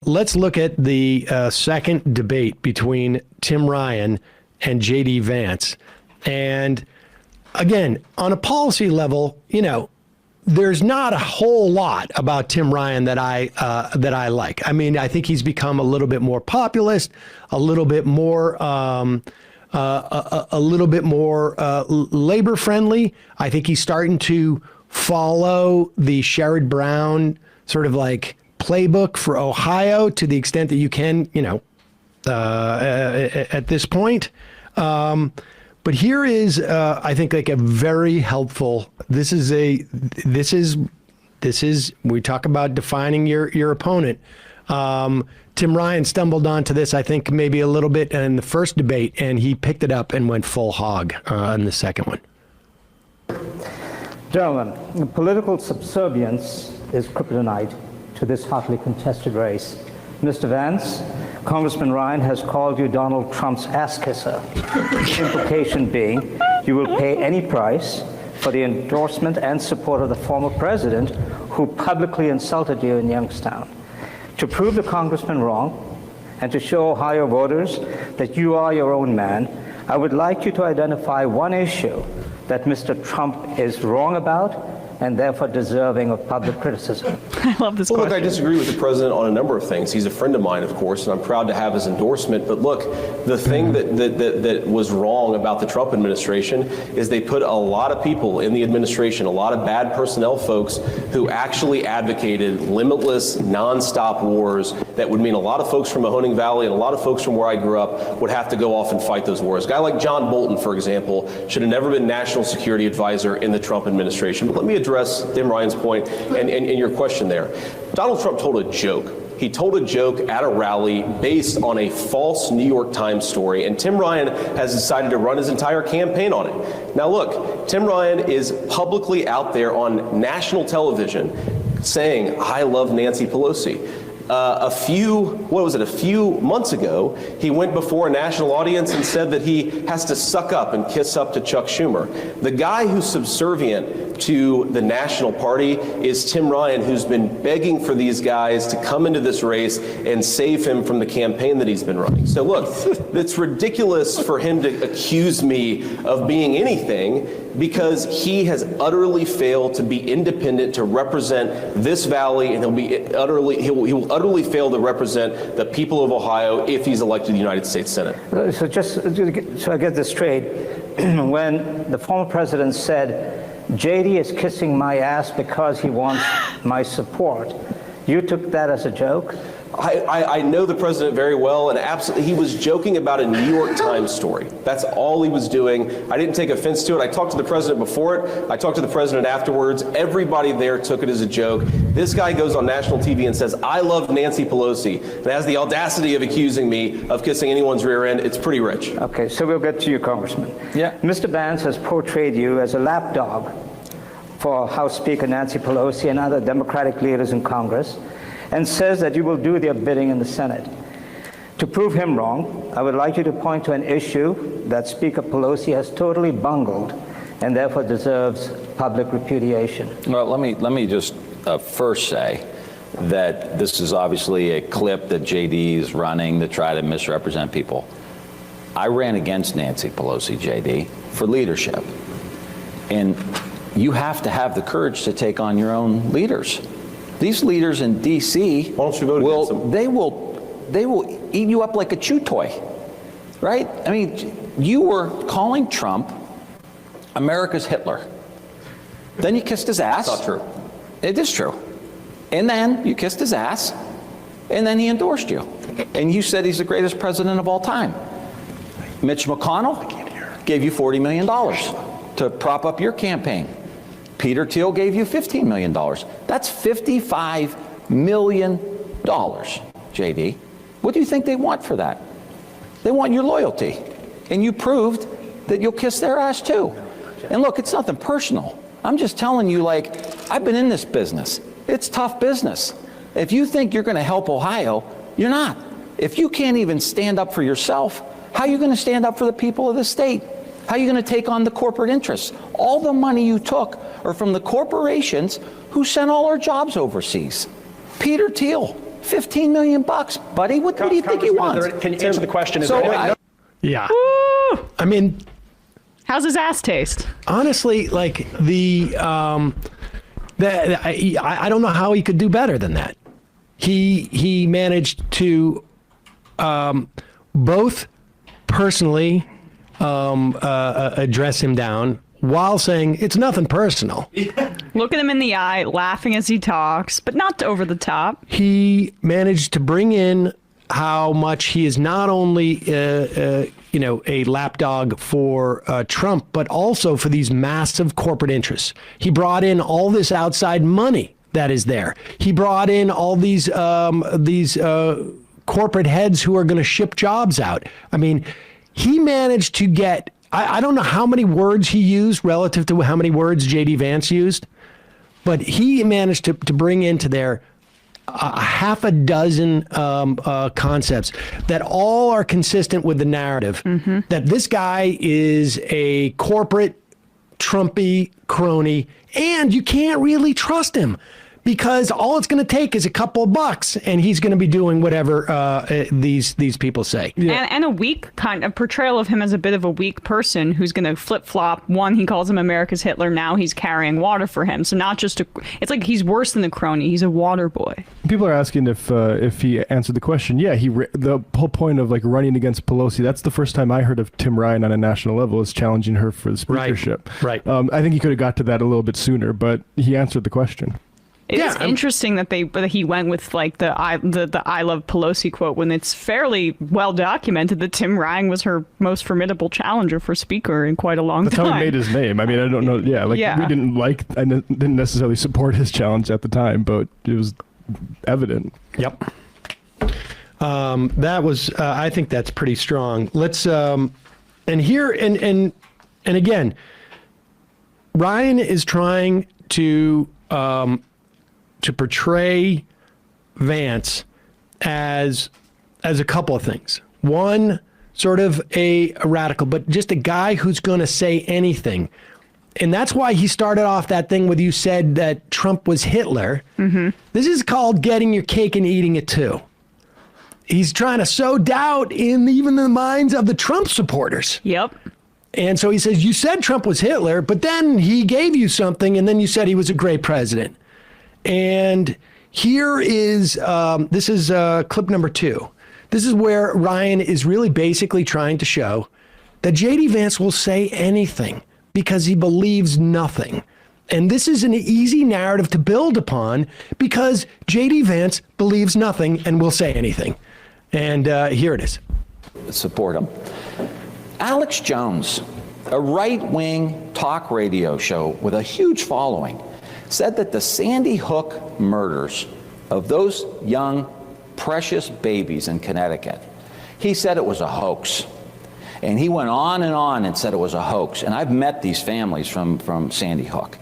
let's look at the second debate between Tim Ryan and J.D. Vance. And again, on a policy level, there's not a whole lot about Tim Ryan that I like. I mean, I think he's become a little bit more populist, a little bit more labor friendly. I think he's starting to follow the Sherrod Brown sort of like playbook for Ohio to the extent that you can, at this point. But here is, I think, like a very helpful. This is we talk about defining your opponent. Tim Ryan stumbled onto this, I think, maybe a little bit in the first debate, and he picked it up and went full hog on the second one. Gentlemen, political subservience is kryptonite to this hotly contested race. Mr. Vance, Congressman Ryan has called you Donald Trump's ass kisser. Implication being you will pay any price for the endorsement and support of the former president who publicly insulted you in Youngstown. To prove the congressman wrong and to show Ohio voters that you are your own man, I would like you to identify one issue that Mr. Trump is wrong about and therefore deserving of public criticism. I love this question. Look, I disagree with the president on a number of things. He's a friend of mine, of course, and I'm proud to have his endorsement. But look, the thing that was wrong about the Trump administration is they put a lot of people in the administration, a lot of bad personnel folks who actually advocated limitless, nonstop wars that would mean a lot of folks from Mahoning Valley and a lot of folks from where I grew up would have to go off and fight those wars. A guy like John Bolton, for example, should have never been national security advisor in the Trump administration. But let me address Tim Ryan's point and your question there. Donald Trump told a joke. He told a joke at a rally based on a false New York Times story, and Tim Ryan has decided to run his entire campaign on it. Now look, Tim Ryan is publicly out there on national television saying, "I love Nancy Pelosi." A few months ago, he went before a national audience and said that he has to suck up and kiss up to Chuck Schumer. The guy who's subservient to the national party is Tim Ryan, who's been begging for these guys to come into this race and save him from the campaign that he's been running. So look, it's ridiculous for him to accuse me of being anything because he has utterly failed to be independent to represent this valley, and he will utterly fail to represent the people of Ohio if he's elected to the United States Senate. So just so I get this straight, when the former president said, "JD is kissing my ass because he wants my support," you took that as a joke? I know the president very well, and absolutely, he was joking about a New York Times story. That's all he was doing. I didn't take offense to it. I talked to the president before it. I talked to the president afterwards. Everybody there took it as a joke. This guy goes on national TV and says, "I love Nancy Pelosi," and has the audacity of accusing me of kissing anyone's rear end. It's pretty rich. Okay, so we'll get to you, Congressman. Yeah. Mr. Vance has portrayed you as a lapdog for House Speaker Nancy Pelosi and other Democratic leaders in Congress, and says that you will do their bidding in the Senate. To prove him wrong, I would like you to point to an issue that Speaker Pelosi has totally bungled and therefore deserves public repudiation. Well, let me just first say that this is obviously a clip that JD is running to try to misrepresent people. I ran against Nancy Pelosi, JD, for leadership. And you have to have the courage to take on your own leaders. These leaders in D.C. Why don't you vote against them? They will eat you up like a chew toy, right? I mean, you were calling Trump America's Hitler. Then you kissed his ass. That's not true. It is true. And then you kissed his ass, and then he endorsed you. And you said he's the greatest president of all time. Mitch McConnell gave you $40 million to prop up your campaign. Peter Thiel gave you $15 million. That's $55 million, JD. What do you think they want for that? They want your loyalty. And you proved that you'll kiss their ass too. And look, it's nothing personal. I'm just telling you, like, I've been in this business. It's tough business. If you think you're going to help Ohio, you're not. If you can't even stand up for yourself, how are you going to stand up for the people of the state? How are you going to take on the corporate interests? All the money you took are from the corporations who sent all our jobs overseas. Peter Thiel, $15 million, buddy. What do you think he wants? Can you answer the question? So Yeah. Woo! I mean, How's his ass taste? honestly, like I don't know how he could do better than that. He managed to both personally address him down while saying it's nothing personal. Looking him in the eye, laughing as he talks, but not over the top. He managed to bring in how much he is not only a lapdog for Trump, but also for these massive corporate interests. He brought in all this outside money that is there. He brought in all these corporate heads who are going to ship jobs out. I mean, he managed to get, I don't know how many words he used relative to how many words J.D. Vance used, but he managed to bring into there a half a dozen concepts that all are consistent with the narrative that this guy is a corporate Trumpy crony, and you can't really trust him because all it's going to take is a couple of bucks, and he's going to be doing whatever these people say. And a weak kind of portrayal of him as a bit of a weak person who's going to flip-flop. One, he calls him America's Hitler. Now he's carrying water for him. So not just it's like he's worse than a crony. He's a water boy. People are asking if he answered the question. Yeah, the whole point of like running against Pelosi. That's the first time I heard of Tim Ryan on a national level is challenging her for the speakership. Right. I think he could have got to that a little bit sooner, but he answered the question. It is interesting that he went with like the I love Pelosi quote when it's fairly well documented that Tim Ryan was her most formidable challenger for speaker in quite a long time. That's how he made his name. I mean, I don't know. Yeah, we didn't necessarily support his challenge at the time, but it was evident. Yep. That was, I think that's pretty strong. Let's, and again, Ryan is trying to portray Vance as a couple of things. One, sort of a radical, but just a guy who's going to say anything. And that's why he started off that thing with you said that Trump was Hitler. Mm-hmm. This is called getting your cake and eating it too. He's trying to sow doubt in even the minds of the Trump supporters. Yep. And so he says, you said Trump was Hitler, but then he gave you something, and then you said he was a great president. And here is, this is clip number 2. This is where Ryan is really basically trying to show that J.D. Vance will say anything because he believes nothing. And this is an easy narrative to build upon because J.D. Vance believes nothing and will say anything. And here it is. Support him. Alex Jones, a right-wing talk radio show with a huge following, said that the Sandy Hook murders of those young, precious babies in Connecticut, he said it was a hoax. And he went on and said it was a hoax. And I've met these families from Sandy Hook.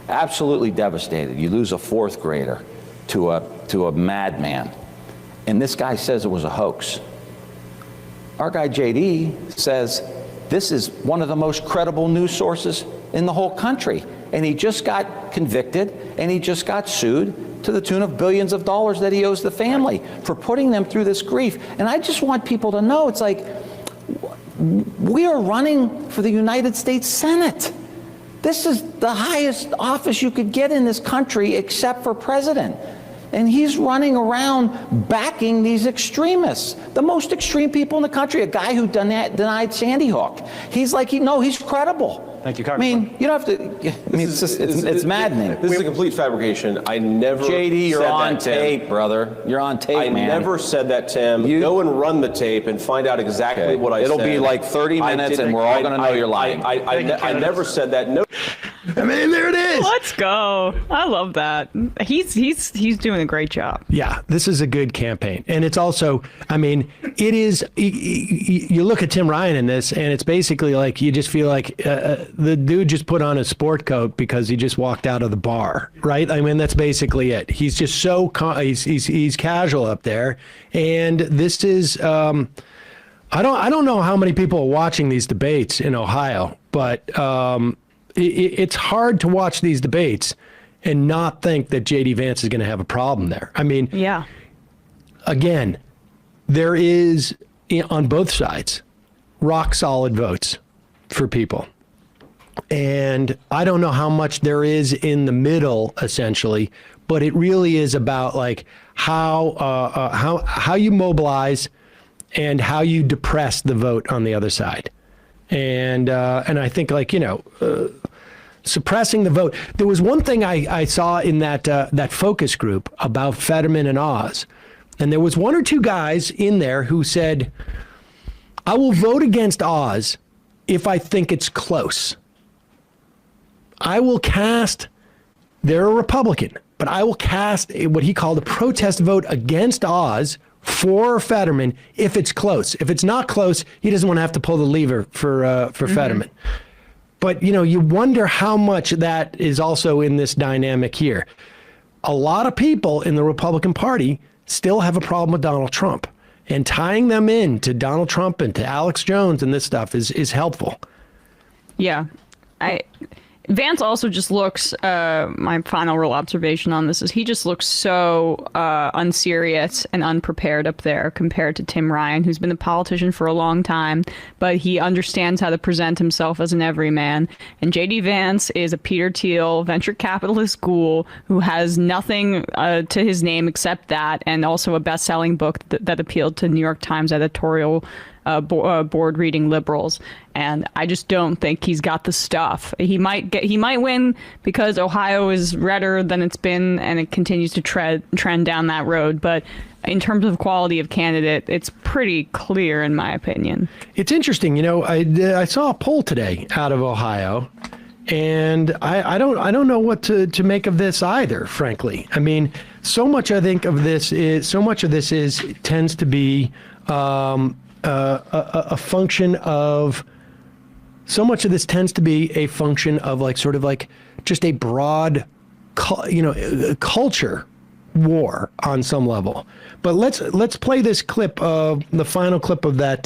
Absolutely devastated. You lose a 4th grader to a madman. And this guy says it was a hoax. Our guy JD says this is one of the most credible news sources in the whole country. And he just got convicted and he just got sued to the tune of billions of dollars that he owes the family for putting them through this grief. And I just want people to know, it's like, we are running for the United States Senate. This is the highest office you could get in this country except for president. And he's running around backing these extremists, the most extreme people in the country, a guy who denied Sandy Hook. He's like, he's credible. Thank you, Congressman. I mean, you don't have to, it's maddening. This is a complete fabrication. I never JD, you're said on that, Tim. tape, brother. You're on tape, man. I never said that, Tim. Go and run the tape and find out exactly what I said. It'll be like 30 minutes and we're all going to know you're lying. I never said that. No. I mean, there it is. Let's go. I love that. He's doing a great job. Yeah, this is a good campaign. And it's also, I mean, it is, you look at Tim Ryan in this, and it's basically like you just feel like the dude just put on a sport coat because he just walked out of the bar, right? I mean, that's basically it. He's just so, he's casual up there. And this is, I don't know how many people are watching these debates in Ohio, but it's hard to watch these debates and not think that J.D. Vance is going to have a problem there. I mean, yeah, again, there is on both sides rock solid votes for people. And I don't know how much there is in the middle, essentially, but it really is about like how you mobilize and how you depress the vote on the other side. And I think, like, suppressing the vote. There was one thing I saw in that focus group about Fetterman and Oz, and there was one or two guys in there who said, "I will vote against Oz if I think it's close. I will cast." They're a Republican, but I will cast what he called a protest vote against Oz for Fetterman if it's close. If it's not close, he doesn't want to have to pull the lever for Fetterman. But, you wonder how much that is also in this dynamic here. A lot of people in the Republican Party still have a problem with Donald Trump. And tying them in to Donald Trump and to Alex Jones and this stuff is helpful. Yeah. Vance also just looks, my final real observation on this is he just looks so unserious and unprepared up there compared to Tim Ryan, who's been a politician for a long time, but he understands how to present himself as an everyman. And J.D. Vance is a Peter Thiel venture capitalist ghoul who has nothing to his name except that, and also a best-selling book that appealed to New York Times editorial board reading liberals, and I just don't think he's got the stuff. He might win because Ohio is redder than it's been, and it continues to trend down that road. But in terms of quality of candidate, it's pretty clear, in my opinion. It's interesting, I saw a poll today out of Ohio, and I don't know what to make of this either, frankly. I mean, so much I think of this tends to be a function of, so much of this tends to be a function of like sort of like just a broad, culture war on some level. But let's play this clip of the final clip of that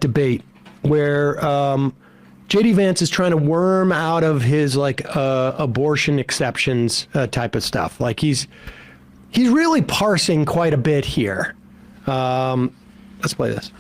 debate where J.D. Vance is trying to worm out of his like abortion exceptions type of stuff. Like he's really parsing quite a bit here. Let's play this.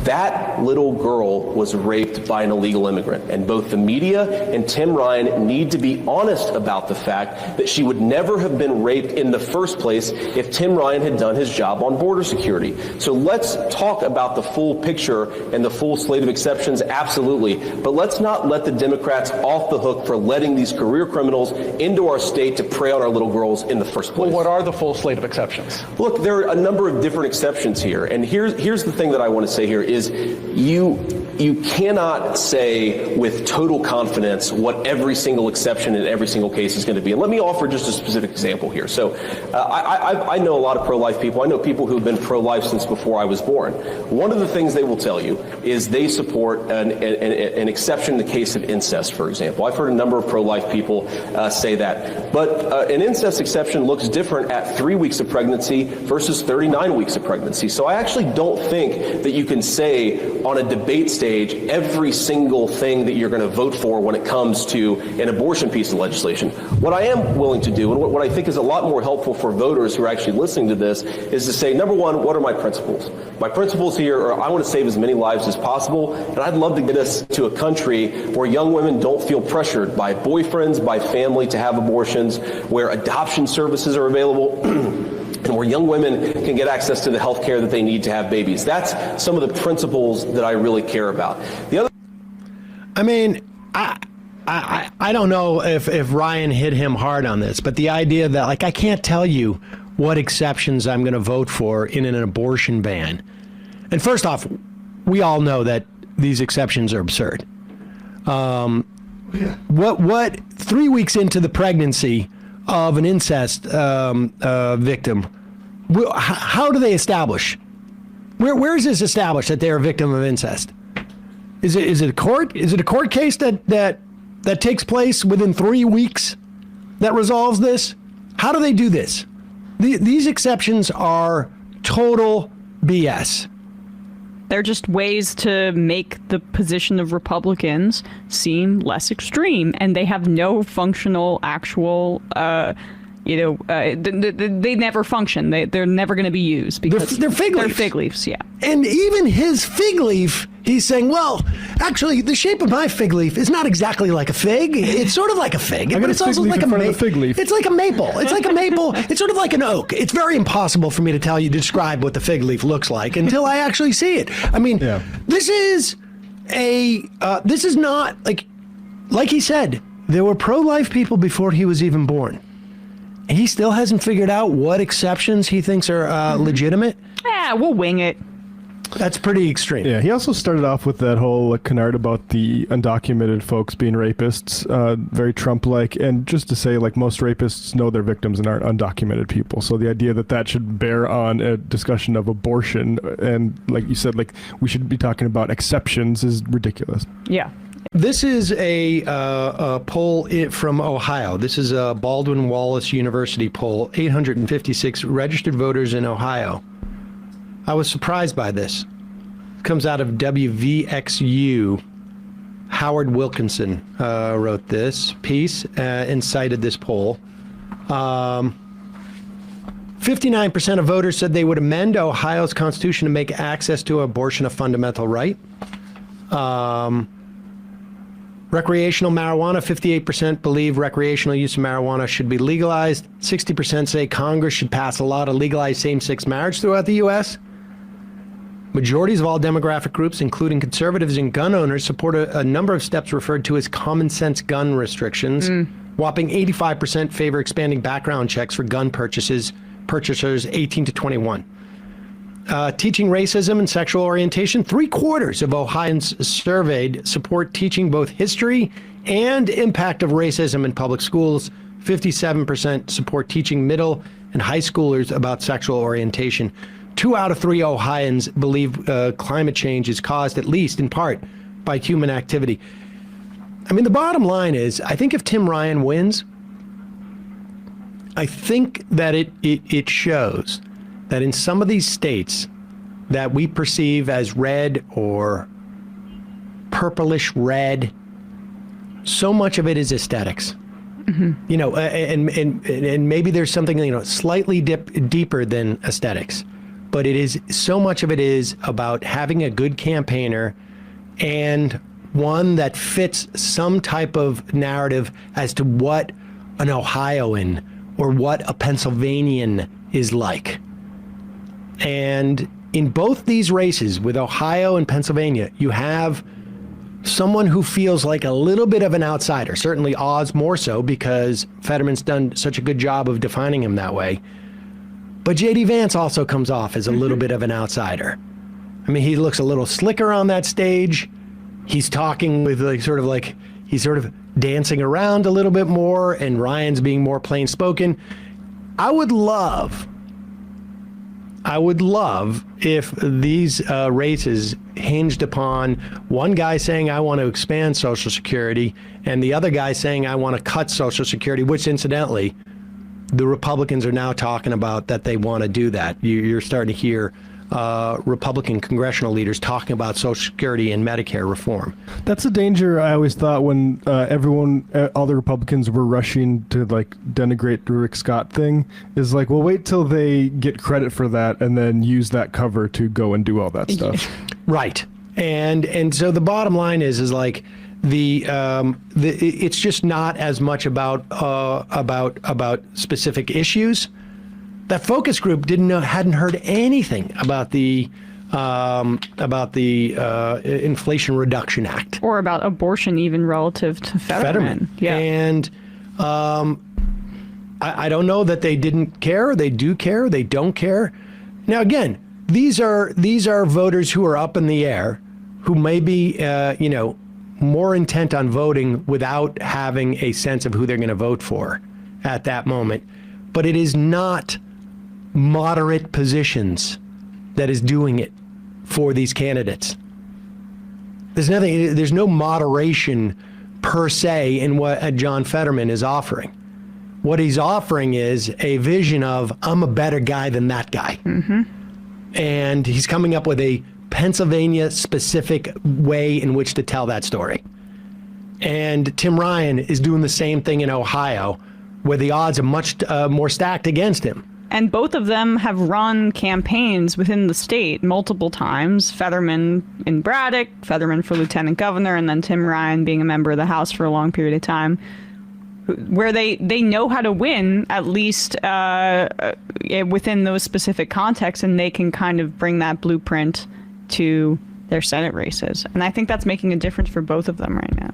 That little girl was raped by an illegal immigrant, and both the media and Tim Ryan need to be honest about the fact that she would never have been raped in the first place if Tim Ryan had done his job on border security. So let's talk about the full picture and the full slate of exceptions, absolutely, but let's not let the Democrats off the hook for letting these career criminals into our state to prey on our little girls in the first place. Well, what are the full slate of exceptions? Look, there are a number of different exceptions here, and here's the thing that I want to say here is you cannot say with total confidence what every single exception in every single case is going to be. And let me offer just a specific example here. So I know a lot of pro-life people. I know people who have been pro-life since before I was born. One of the things they will tell you is they support an exception in the case of incest, for example. I've heard a number of pro-life people say that. But an incest exception looks different at 3 weeks of pregnancy versus 39 weeks of pregnancy. So I actually don't think that you can say on a debate stage every single thing that you're going to vote for when it comes to an abortion piece of legislation. What I am willing to do, and what I think is a lot more helpful for voters who are actually listening to this, is to say, number one, what are my principles? My principles here are I want to save as many lives as possible, and I'd love to get us to a country where young women don't feel pressured by boyfriends, by family to have abortions, where adoption services are available, and where young women can get access to the health care that they need to have babies. That's some of the principles that I really care about. The other, I mean, I don't know if Ryan hit him hard on this, but the idea that, like, I can't tell you what exceptions I'm going to vote for in an abortion ban. And first off, we all know that these exceptions are absurd. What 3 weeks into the pregnancy of an incest victim, how do they establish? Where is this established that they're a victim of incest? Is it a court? Is it a court case that takes place within 3 weeks that resolves this? How do they do this? These exceptions are total BS. They're just ways to make the position of Republicans seem less extreme, and they have no functional, actual, they never function. They're never going to be used because they're fig leaves. They're fig leaves, yeah. And even his fig leaf, he's saying, well, actually, the shape of my fig leaf is not exactly like a fig. It's sort of like a fig, but it's also like a fig leaf. It's like a maple. It's like a maple. It's sort of like an oak. It's very impossible for me to describe what the fig leaf looks like until I actually see it. I mean, this is not like he said, there were pro-life people before he was even born. He still hasn't figured out what exceptions he thinks are legitimate. Yeah, we'll wing it. That's pretty extreme. Yeah, he also started off with that whole canard about the undocumented folks being rapists, very Trump-like, and just to say, most rapists know their victims and aren't undocumented people. So the idea that should bear on a discussion of abortion, and like you said, we should be talking about exceptions is ridiculous. Yeah. This is a poll from Ohio. This is a Baldwin Wallace University poll, 856 registered voters in Ohio. I was surprised by this. It comes out of WVXU. Howard Wilkinson wrote this piece and cited this poll. 59% of voters said they would amend Ohio's constitution to make access to abortion a fundamental right. Recreational marijuana, 58% believe recreational use of marijuana should be legalized. 60% say Congress should pass a law to legalize same-sex marriage throughout the U.S. Majorities of all demographic groups, including conservatives and gun owners, support a number of steps referred to as common-sense gun restrictions. Whopping 85% favor expanding background checks for gun purchasers 18 to 21. Teaching racism and sexual orientation, 3/4 of Ohioans surveyed support teaching both history and impact of racism in public schools. 57% support teaching middle and high schoolers about sexual orientation. 2 out of 3 Ohioans believe climate change is caused, at least in part, by human activity. I mean, the bottom line is, I think if Tim Ryan wins, I think that it shows that in some of these states that we perceive as red or purplish red, so much of it is aesthetics. And maybe there's something, slightly deeper than aesthetics. But so much of it is about having a good campaigner and one that fits some type of narrative as to what an Ohioan or what a Pennsylvanian is like. And in both these races, with Ohio and Pennsylvania, you have someone who feels like a little bit of an outsider. Certainly Oz more so, because Fetterman's done such a good job of defining him that way. But J.D. Vance also comes off as a little bit of an outsider. I mean, he looks a little slicker on that stage. He's talking with he's sort of dancing around a little bit more, and Ryan's being more plain spoken. I would love if these races hinged upon one guy saying, I want to expand Social Security, and the other guy saying, I want to cut Social Security, which incidentally, the Republicans are now talking about that they want to do that. You're starting to hear Republican congressional leaders talking about Social Security and Medicare reform. That's a danger. I always thought when all the Republicans were rushing to denigrate the Rick Scott thing, is well, wait till they get credit for that and then use that cover to go and do all that stuff. Right. And so the bottom line is it's just not as much about specific issues. That focus group hadn't heard anything about the Inflation Reduction Act or about abortion, even relative to Fetterman. Yeah, and I don't know that they didn't care. They do care. They don't care. Now, again, these are voters who are up in the air, who may be more intent on voting without having a sense of who they're going to vote for at that moment. But it is not moderate positions that is doing it for these candidates. There's no moderation per se in what John Fetterman is offering. What he's offering is a vision of, I'm a better guy than that guy. Mm-hmm. And he's coming up with a Pennsylvania specific way in which to tell that story. And Tim Ryan is doing the same thing in Ohio, where the odds are much more stacked against him. And both of them have run campaigns within the state multiple times. Fetterman in Braddock, Fetterman for lieutenant governor, and then Tim Ryan being a member of the House for a long period of time, where they know how to win, at least within those specific contexts, and they can kind of bring that blueprint to their Senate races. And I think that's making a difference for both of them right now.